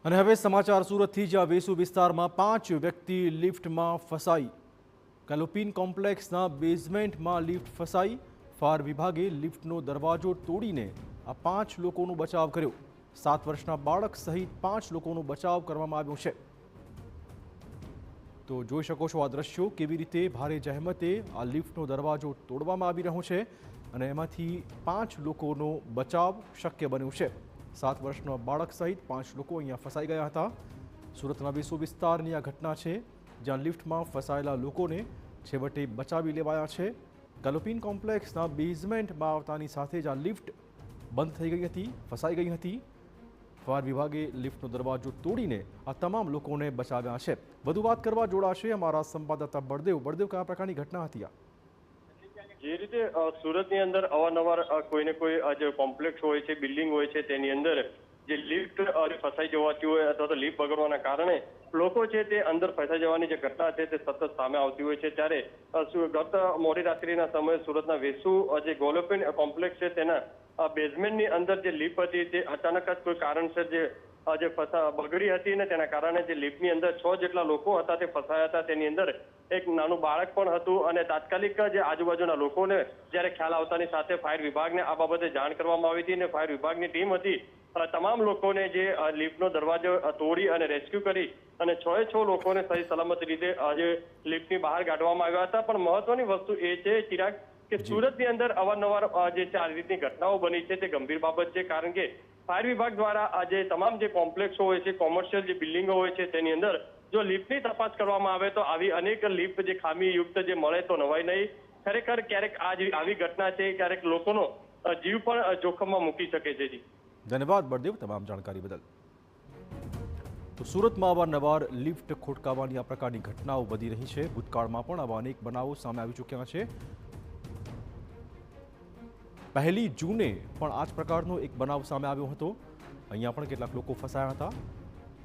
અને હવે સમાચાર સુરતથી જ્યાં વેસુ વિસ્તારમાં 5 વ્યક્તિ લિફ્ટમાં ફસાઈ। કેલોપિન કોમ્પ્લેક્સના બેઝમેન્ટમાં લિફ્ટ ફસાઈ। ફાયર વિભાગે લિફ્ટનો દરવાજો તોડીને આ 5 લોકોનો બચાવ કર્યો। 7 વર્ષના બાળક સહિત 5 લોકોનો બચાવ કરવામાં આવ્યો છે। તો જોઈ શકો છો આ દ્રશ્યો કેવી રીતે ભારે જહેમતે આ લિફ્ટનો દરવાજો તોડવામાં આવી રહ્યો છે અને એમાંથી 5 લોકોનો બચાવ શક્ય બન્યો છે। 7 વર્ષનો બાળક સહિત 5 લોકો અહીંયા ફસાઈ ગયા હતા। સુરતના વેસુ વિસ્તારની આ ઘટના છે જ્યાં લિફ્ટમાં ફસાયેલા લોકોને છેવટે બચાવી લેવાયા છે। કેલોપિન કોમ્પ્લેક્સના બેઝમેન્ટમાં આવતાની સાથે જ આ લિફ્ટ બંધ થઈ ગઈ હતી, ફસાઈ ગઈ હતી। ફાયર વિભાગે લિફ્ટનો દરવાજો તોડીને આ તમામ લોકોને બચાવ્યા છે। વધુ વાત કરવા જોડાશે અમારા સંવાદદાતા બળદેવ। કયા પ્રકારની ઘટના હતી આ? જે રીતે સુરતની અંદર અવારનવાર કોઈને કોઈ જે કોમ્પ્લેક્સ હોય છે, બિલ્ડિંગ હોય છે, તેની અંદર જે લિફ્ટ ફસાઈ જવાતી હોય અથવા તો લિફ્ટ બગડવાના કારણે લોકો છે તે અંદર ફસાઈ જવાની જે ઘટના છે તે સતત સામે આવતી હોય છે। ત્યારે ગત મોડી રાત્રિના સમયે સુરતના વેસુ જે કેલોપિન કોમ્પ્લેક્સ છે તેના બેઝમેન્ટની અંદર જે લિફ્ટ હતી તે અચાનક જ કોઈ કારણસર જે બગડી હતી ને તેના કારણે જે લિફ્ટની અંદર 6 જેટલા લોકો હતા તે ફસાયા હતા। તેની અંદર એક નાનું બાળક પણ હતું અને તાત્કાલિક જે આજુબાજુના લોકોને જ્યારે ખ્યાલ આવતાની સાથે ફાયર વિભાગને આ બાબતે જાણ કરવામાં આવી હતી અને ફાયર વિભાગની ટીમ હતી તમામ લોકોને જે લિફ્ટનો દરવાજો તોડી અને રેસ્ક્યુ કરી અને 6 લોકોને સહી સલામત રીતે આજે લિફ્ટની બહાર કાઢવામાં આવ્યા હતા। પણ મહત્વની વસ્તુ એ છે ચિરાગ કે સુરતની અંદર અવારનવાર જે આ રીતની ઘટનાઓ બની છે તે ગંભીર બાબત છે, કારણ કે ફાયર વિભાગ દ્વારા આજે તમામ જે કોમ્પ્લેક્સો હોય છે, કોમર્શિયલ જે બિલ્ડિંગો હોય છે તેની અંદર જો લિફ્ટની તપાસ કરવામાં આવે તો આવી અનેક લિફ્ટ જે ખામીયુક્ત જે મળે તો નવાઈ નહીં। ખરેખર ક્યારેક આવી ઘટના છે ક્યારેક લોકોનો જીવ પણ જોખમમાં મૂકી શકે છે। જી ધન્યવાદ બળદેવ તમામ જાણકારી બદલ। તો સુરતમાં અવારનવાર લિફ્ટ ખોટકાવાની આ પ્રકારની ઘટનાઓ વધી રહી છે। ભૂતકાળમાં પણ આવા અનેક બનાવો સામે આવી ચૂક્યા છે। 1 જૂને પણ આ જ પ્રકારનો એક બનાવ સામે આવ્યો હતો। અહીંયા પણ કેટલાક લોકો ફસાયા હતા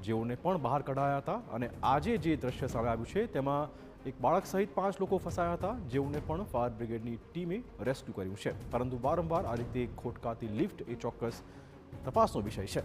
જેઓને પણ બહાર કઢાયા હતા અને આજે જે દ્રશ્ય સામે આવ્યું છે તેમાં એક બાળક સહિત 5 લોકો ફસાયા હતા જેઓને પણ ફાયર બ્રિગેડની ટીમે રેસ્ક્યુ કર્યું છે। પરંતુ વારંવાર આ રીતે ખોટકાતી લિફ્ટ એ ચોક્કસ તપાસનો વિષય છે।